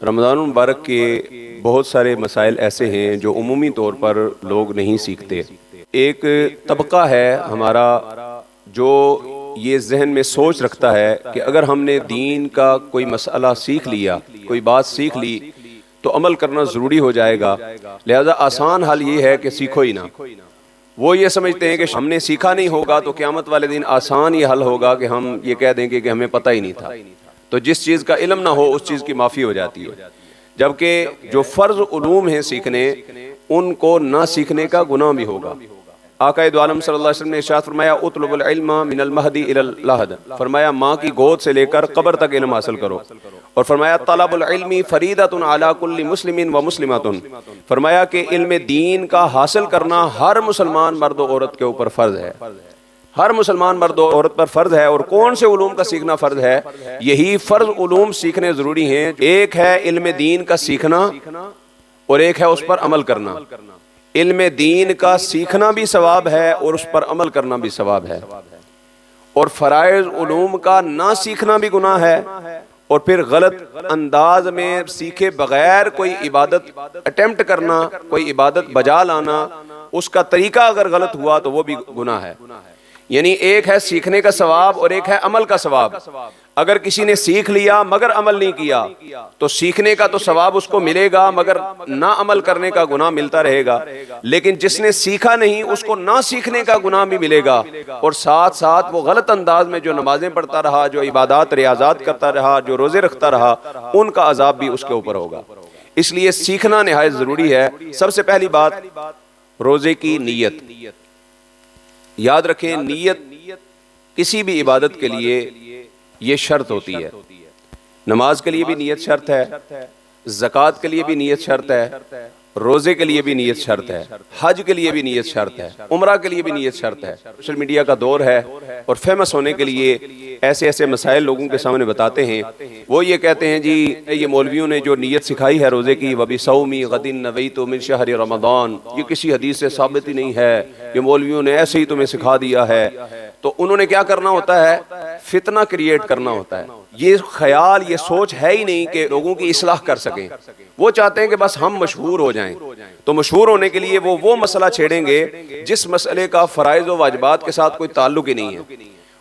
रमज़ान मुबारक के बहुत सारे मसाइल ऐसे हैं जो उमूमी तौर पर लोग नहीं सीखते। एक तबका है हमारा जो ये जहन में सोच रखता है कि अगर हमने दीन का कोई मसला सीख लिया, कोई बात सीख ली तो अमल करना ज़रूरी हो जाएगा, लिहाजा आसान हल ये है कि सीखो ही ना। वो ये समझते हैं कि हमने सीखा नहीं होगा तो क़यामत वाले दिन आसान ये हल होगा कि हम ये कह देंगे कि हमें पता ही नहीं था। तो जिस चीज़ का इल्म ना हो उस चीज़ की माफ़ी हो जाती है, जबकि जो फ़र्ज़ उलूम हैं सीखने, उनको ना सीखने का गुनाह भी होगा। आक़ाए दो आलम सल्लल्लाहु अलैहि वसल्लम ने इरशाद फरमाया उतलुबुल इल्म मिनल महदी इलल लहद, फरमाया माँ की गोद से लेकर कब्र तक इल्म हासिल करो। और फरमाया तलबुल इल्मी फरीदतुन अला कुल्ली मुस्लिमिन व मुस्लिमतुन, फरमाया कि इल्म दीन का हासिल करना हर मुसलमान मर्द और औरत के ऊपर फ़र्ज़ है। हर मुसलमान मर्द और औरत पर फ़र्ज़ है। और कौन से उलूम का सीखना फ़र्ज़ है? यही फ़र्ज़ उलूम सीखने ज़रूरी हैं। एक है इल्म दीन का सीखना और एक है उस पर अमल करना। इल्म दीन का सीखना भी सवाब है और उस पर अमल करना भी सवाब है। और फ़राइज़ उलूम का ना सीखना भी गुनाह है। और फिर गलत अंदाज में सीखे बगैर कोई इबादत अटेम्प्ट करना, कोई इबादत बजा लाना, उसका तरीका अगर गलत हुआ तो वो भी गुनाह है। यानी एक है सीखने का सवाब और एक है अमल का सवाब। अगर किसी ने सीख लिया मगर अमल नहीं किया तो सीखने का तो सवाब उसको मिलेगा मगर ना अमल करने का गुनाह मिलता रहेगा। लेकिन जिसने सीखा नहीं उसको ना सीखने का गुनाह भी मिलेगा और साथ साथ वो गलत अंदाज में जो नमाजें पढ़ता रहा, जो इबादत रियाजात करता रहा, जो रोजे रखता रहा, उनका अजाब भी उसके ऊपर होगा। इसलिए सीखना निहायत ज़रूरी है। सबसे पहली बात रोजे की नीयत। याद रखें, नीयत किसी भी इबादत के लिए ये शर्त होती है। नमाज के लिए भी नीयत शर्त है, ज़कात के लिए भी नीयत शर्त है, रोज़े के लिए भी नीयत शर्त है, हज के लिए भी नीयत शर्त है, उम्रा के लिए भी नीयत शर्त है। सोशल मीडिया का दौर है और फेमस होने के लिए ऐसे ऐसे मसाइल लोगों के सामने बताते हैं। वो ये कहते हैं जी ये मौलवियों ने जो नीयत सिखाई है रोज़े की, वबी सौमी गदिन नवैतु मिन शहर रमज़ान, ये किसी हदीस से साबित ही नहीं है, ये मौलवियों ने ऐसे ही तुम्हें सिखा दिया है। तो उन्होंने क्या करना होता है? फितना क्रिएट करना होता है। ये ख्याल, ये सोच है ही नहीं कि लोगों की इस्लाह कर सकें। वो चाहते हैं कि बस हम मशहूर हो जाएं। तो मशहूर होने के लिए वो मसला छेड़ेंगे जिस मसले का फ़राइज़ व वाजिबात के साथ कोई ताल्लुक ही नहीं है।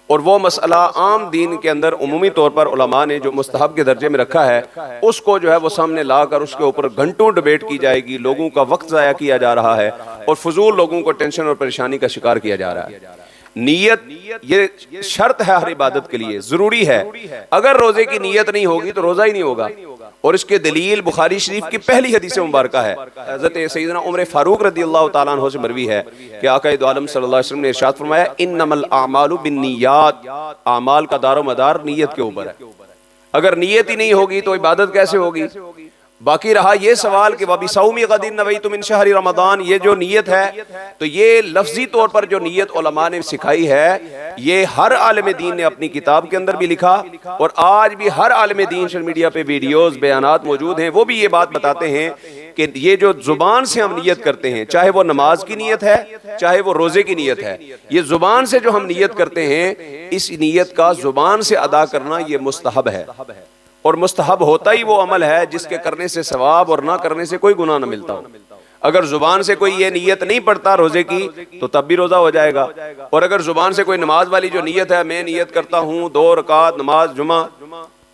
और वो मसला आम दीन के अंदर उमूमी तौर पर उलमा ने जो मुस्तहब के दर्जे में रखा है, उसको जो है वो सामने लाकर उसके ऊपर घंटों डिबेट की जाएगी। लोगों का वक्त ज़ाया किया जा रहा है और फजूल लोगों को टेंशन और परेशानी का शिकार किया जा रहा है। नीयत ये शर्त है हर इबादत के लिए, जरूरी है। अगर रोजे की नीयत नहीं होगी तो रोजा ही नहीं होगा। और इसके दलील बुखारी शरीफ की पहली हदीस मुबारक है। हज़रत सैयदना उमर फारूक रज़ियल्लाहु ताला अन्हु से मरवी है कि आक़ाए दो आलम सल्लल्लाहु अलैहि वसल्लम ने इरशाद फरमाया इन्नमल आमालु बिन्नियात, आमाल का दारो मदार नीयत के ऊपर है। अगर नीयत ही नहीं होगी तो इबादत कैसे होगी? बाकी रहा ये सवाल कि वबी सौमी गदिन नवैतु मिन शहरी रमज़ान, ये जो नीयत है तो ये लफ्जी तौर पर जो नीयत उलमा ने सिखाई है, ये हर आलिम दीन ने अपनी किताब के अंदर भी लिखा और आज भी हर आलिम दीन सोशल मीडिया पे वीडियोस बयानात मौजूद हैं। वो भी ये बात बताते हैं कि ये जो जुबान से हम नियत करते हैं, चाहे वो नमाज की नियत है चाहे वो रोजे की नियत है, ये जुबान से जो हम नियत करते हैं, इस नियत का जुबान से अदा करना ये मुस्तहब है। और मुस्तहब होता ही वो अमल है जिसके करने से सवाब और ना करने से कोई गुनाह न मिलता हो। अगर जुबान से कोई ये नियत नहीं पढ़ता रोजे की तो तब भी रोजा हो जाएगा। और अगर जुबान से कोई नमाज वाली जो नियत है, मैं नियत करता हूँ 2 रकात नमाज जुमा,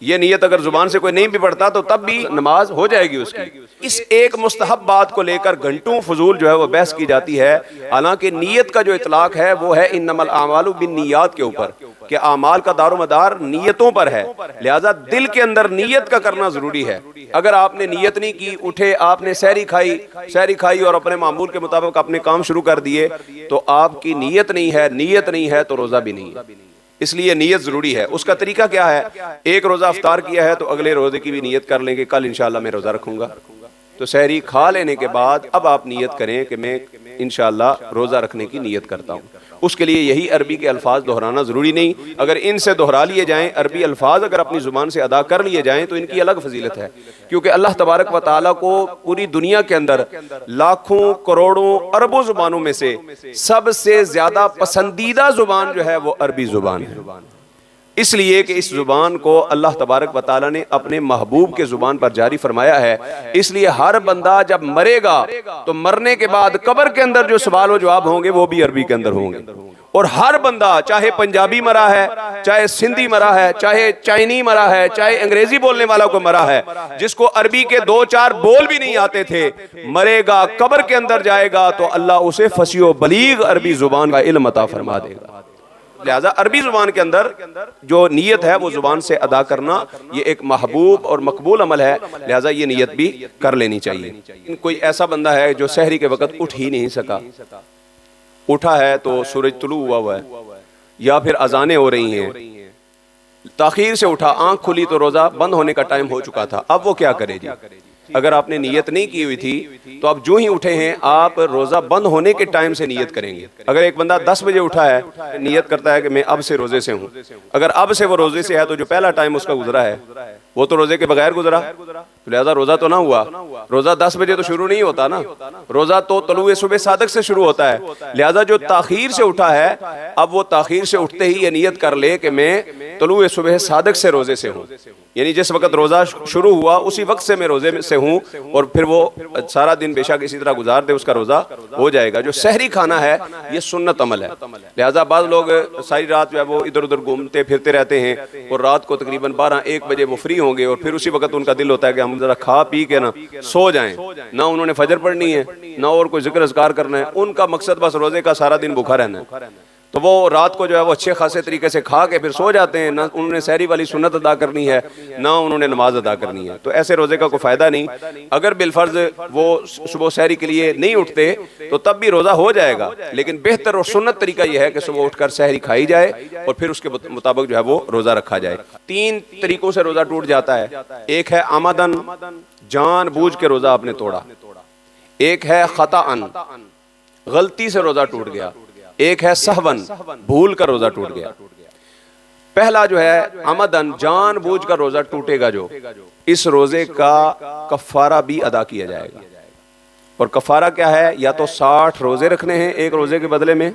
ये नियत अगर जुबान से कोई नहीं भी पढ़ता तो तब भी नमाज हो जाएगी उसकी। इस एक मुस्तहब बात को लेकर घंटों फजूल जो है वो बहस की जाती है। हालांकि नियत का जो इतलाक है वो है इन्नमल आमालु बिन्नियात के ऊपर, कि आमाल का दारोमदार नियतों पर है। लिहाजा दिल के अंदर नियत का करना जरूरी है। अगर आपने नियत नहीं की, उठे आपने सहरी खाई और अपने मामूल के मुताबिक अपने काम शुरू कर दिए तो आपकी नियत नहीं है तो रोजा भी नहीं है। इसलिए नियत जरूरी है। उसका तरीका क्या है? एक रोजा अफ्तार किया है तो अगले रोजे की भी नियत कर लेंगे, कल इंशाअल्लाह मैं रोजा रखूंगा। तो सहरी खा लेने के बाद अब आप नियत करें कि मैं इंशाअल्लाह रोजा रखने की नियत करता हूँ। उसके लिए यही अरबी के अल्फाज दोहराना जरूरी नहीं, अगर इनसे दोहरा लिए जाएं, अरबी अल्फाज अगर अपनी जुबान से अदा कर लिए जाएं तो इनकी अलग फजीलत है। क्योंकि अल्लाह तबारक व तआला को पूरी दुनिया के अंदर लाखों करोड़ों अरबों जुबानों में से सबसे ज्यादा पसंदीदा जुबान जो है वो अरबी जुबान है। इसलिए कि इस ज़ुबान को अल्लाह तबारक व तआला ने अपने महबूब के ज़ुबान पर जारी फरमाया है। इसलिए हर बंदा जब मरेगा तो मरने के बाद कब्र के अंदर जो सवाल व जवाब होंगे वो भी अरबी के अंदर होंगे। और हर बंदा, चाहे पंजाबी मरा है, चाहे सिंधी मरा है, चाहे चाइनी मरा है, चाहे अंग्रेजी बोलने वाला को मरा है, जिसको अरबी के 2-4 बोल भी नहीं आते थे, मरेगा, कब्र के अंदर जाएगा तो अल्लाह उसे फसीह बलीग अरबी जुबान का इल्म अता फरमा देगा। लिहाजा अरबी जुबान के अंदर जो नीयत है वो जुबान से अदा करना ये एक महबूब और मकबूल अमल है। लिहाजा ये नीयत भी कर लेनी चाहिए। कोई ऐसा बंदा है जो सहरी के वक्त उठ ही नहीं सका, उठा है तो सूरज तुलू हुआ है या फिर अजानें हो रही हैं, ताखीर से उठा, आंख खुली तो रोजा बंद होने का टाइम हो चुका था, अब वो क्या करे जी? अगर आपने नीयत नहीं की हुई थी तो अब जो ही उठे हैं आप रोजा बंद होने के टाइम से नीयत करेंगे। अगर एक बंदा 10 बजे उठा है, नीयत करता है कि मैं अब से रोजे से हूं, अगर अब से वो रोजे से है तो जो पहला टाइम उसका गुजरा है वो तो रोजे के बगैर गुजरा, तो लिहाजा रोजा तो ना हुआ। रोजा 10 बजे तो शुरू नहीं होता ना, रोजा तो तलुए सुबह सादक से शुरू होता है। लिहाजा जो ताखीर से उठा है, अब वो ताखीर से उठते ही ये नीयत कर ले कि मैं तलुए सुबह सादक से रोजे से हूँ, यानी जिस वक्त रोजा शुरू हुआ उसी वक्त से मैं रोजे से हूँ, और फिर वो सारा दिन बेशक इसी तरह गुजार दे, उसका रोजा हो जाएगा। जो सहरी खाना है ये सुन्नत अमल है। लिहाजा बाद लोग सारी रात जो है वो इधर उधर घूमते फिरते रहते हैं और रात को तकरीबन 12-1 बजे वो फ्री होंगे और फिर उसी वक्त उनका दिल होता है कि हम जरा खा पी के ना सो जाएं, ना उन्होंने फजर पढ़नी है ना और कोई जिक्र अज़कार करना है, उनका मकसद बस रोजे का सारा दिन भूखा रहना है। तो वो रात को जो है वो अच्छे खासे तरीके से खा के फिर सो जाते हैं, ना उन्होंने सहरी वाली सुन्नत अदा करनी है ना उन्होंने नमाज अदा करनी है। तो ऐसे रोजे का कोई फायदा नहीं। अगर बिलफर्ज वो सुबह सहरी के लिए नहीं उठते तो तब भी रोजा हो जाएगा, लेकिन बेहतर और सुन्नत तरीका यह है कि सुबह उठकर सहरी खाई जाए और फिर उसके मुताबिक जो है वो रोजा रखा जाए। 3 तरीकों से रोजा टूट जाता है। एक है आमदन, जान बूझ के रोजा आपने तोड़ा। एक है खताअन, गलती से रोजा टूट गया। एक है सहवन, भूल कर रोजा टूट गया। पहला जो है आमदन, जानबूझ कर रोजा टूटेगा जो, इस रोजे का कफारा भी अदा किया जाएगा। और कफारा क्या है? या तो 60 रोजे रखने हैं एक रोजे के बदले में,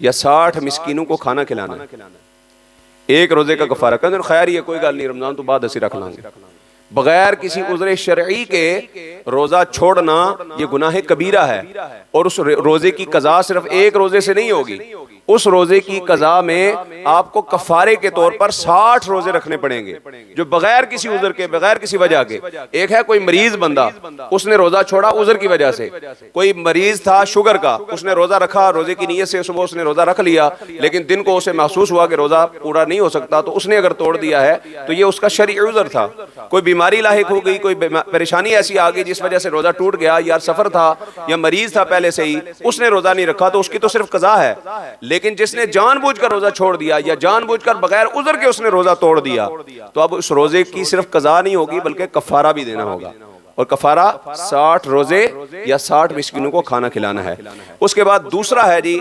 या 60 मिस्कीनों को खाना खिलाना है। एक रोजे का कफारा कहते खैर ये कोई गल नहीं, रमजान तो बाद असी रख लांगे। बगैर किसी उज़्र शरई के रोजा छोड़ना ये गुनाह कबीरा है। और उस रोजे की कज़ा सिर्फ एक रोजे से नहीं होगी, उस रोजे की कज़ा में आपको कफारे के तौर पर 60 रोजे रखने पड़ेंगे जो बगैर किसी उज़्र के, बगैर किसी वजह के। एक है कोई मरीज बंदा, उसने रोजा छोड़ा उज़्र की वजह से। कोई मरीज था शुगर का, उसने रोजा रखा, रोजे की नीयत से सुबह उसने रोजा रख लिया, लेकिन दिन को उसे महसूस हुआ कि रोजा पूरा नहीं हो सकता, तो उसने अगर तोड़ दिया है तो ये उसका शरई उज़्र था। कोई बीमारी लाहिक हो गई, कोई परेशानी ऐसी आ गई जिस वजह से रोजा टूट गया, या सफर था या मरीज था पहले से ही, उसने रोजा नहीं रखा, तो उसकी तो सिर्फ कज़ा है। लेकिन जिसने जानबूझकर रोजा छोड़ दिया या जानबूझकर बगैर उज़्र के उसने रोजा तोड़ दिया, तो अब उस रोजे की सिर्फ कज़ा नहीं होगी बल्कि कफारा भी देना होगा। और कफारा 60 रोजे या 60 मिस्कीनों को खाना खिलाना है। उसके बाद दूसरा है जी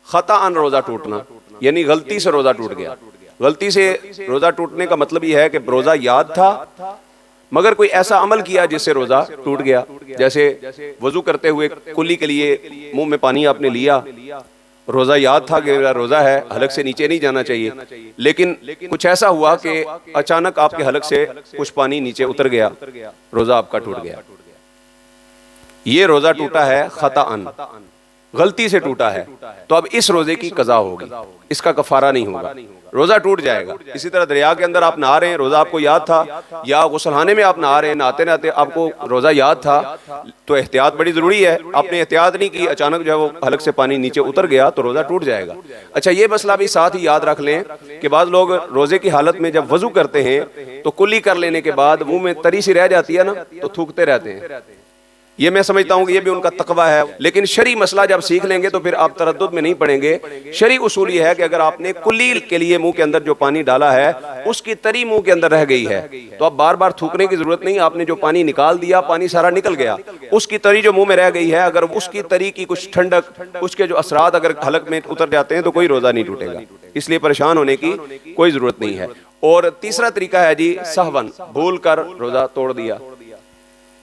खताअन रोजा टूटना, यानी गलती से रोजा टूट गया। गलती से रोजा टूटने का मतलब यह है कि रोजा याद था मगर कोई ऐसा अमल किया जिससे रोजा टूट गया। जैसे वजू करते हुए कुल्ली के लिए मुंह में पानी आपने लिया, रोजा याद था कि मेरा रोजा है, हलक से नीचे नहीं जाना चाहिए, लेकिन कुछ ऐसा हुआ कि अचानक आपके हलक से कुछ पानी नीचे उतर गया, रोजा आपका टूट गया। ये रोजा टूटा है खताअन, गलती से टूटा है, तो अब इस रोजे की कज़ा होगी, इसका कफारा नहीं होगा, रोजा टूट जाएगा। इसी तरह दरिया के अंदर आप नहा रहे हैं, रोजा आपको याद था, या गुसलखाने में आप नहा रहे हैं, नहाते नहाते आपको रोजा याद था, तो एहतियात बड़ी जरूरी है। आपने एहतियात नहीं की, अचानक जो है वो हलक से पानी नीचे उतर गया तो रोजा टूट जाएगा। अच्छा, ये मसला भी साथ ही याद रख लें कि बाद लोग रोजे की हालत में जब वजू करते हैं तो कुल्ली कर लेने के बाद मुंह में तरी सी रह जाती है ना, तो थूकते रहते हैं। ये मैं समझता हूँ कि ये भी उनका तकवा है, लेकिन शरी मसला जब सीख लेंगे तो फिर आप तरद्दुद में नहीं पड़ेंगे। शरी उसूल ये है कि अगर आपने कुल्ली के लिए मुंह के अंदर जो पानी डाला है उसकी तरी मुंह के अंदर रह गई है, तो अब बार बार थूकने की जरूरत नहीं। आपने जो पानी निकाल दिया, पानी सारा निकल गया, उसकी तरी जो मुंह में रह गई है, अगर उसकी तरी की कुछ ठंडक, उसके जो असरात अगर हलक में उतर जाते हैं तो कोई रोजा नहीं टूटेगा, इसलिए परेशान होने की कोई जरूरत नहीं है। और तीसरा तरीका है जी सहवन, भूल कर रोजा तोड़ दिया।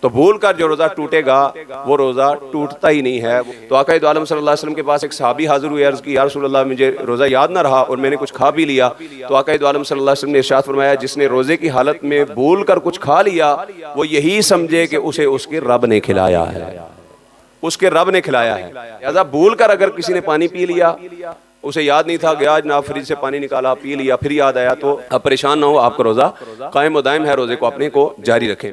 तो भूल कर जो रोज़ा टूटेगा वो रोज़ा टूटता ही नहीं है। तो आका दो आलम सल्लल्लाहु अलैहि वसल्लम के पास एक सहाबी हाजिर हुए, अर्ज़ की या रसूल अल्लाह मुझे रोज़ा याद ना रहा और मैंने कुछ खा भी लिया। तो आका दो आलम सल्लल्लाहु अलैहि वसल्लम ने इरशाद फरमाया, जिसने रोज़े की हालत में भूल कर कुछ खा लिया वो यही समझे कि उसे उसके रब ने खिलाया है, उसके रब ने खिलाया है। लिहाजा भूल कर अगर किसी ने पानी पी लिया, उसे याद नहीं था कि आज ना फ्रिज से पानी निकाला, पी लिया, फिर याद आया, तो अब परेशान ना हो, आपका रोज़ा कायम व दायम है। रोज़े को अपने को जारी रखें।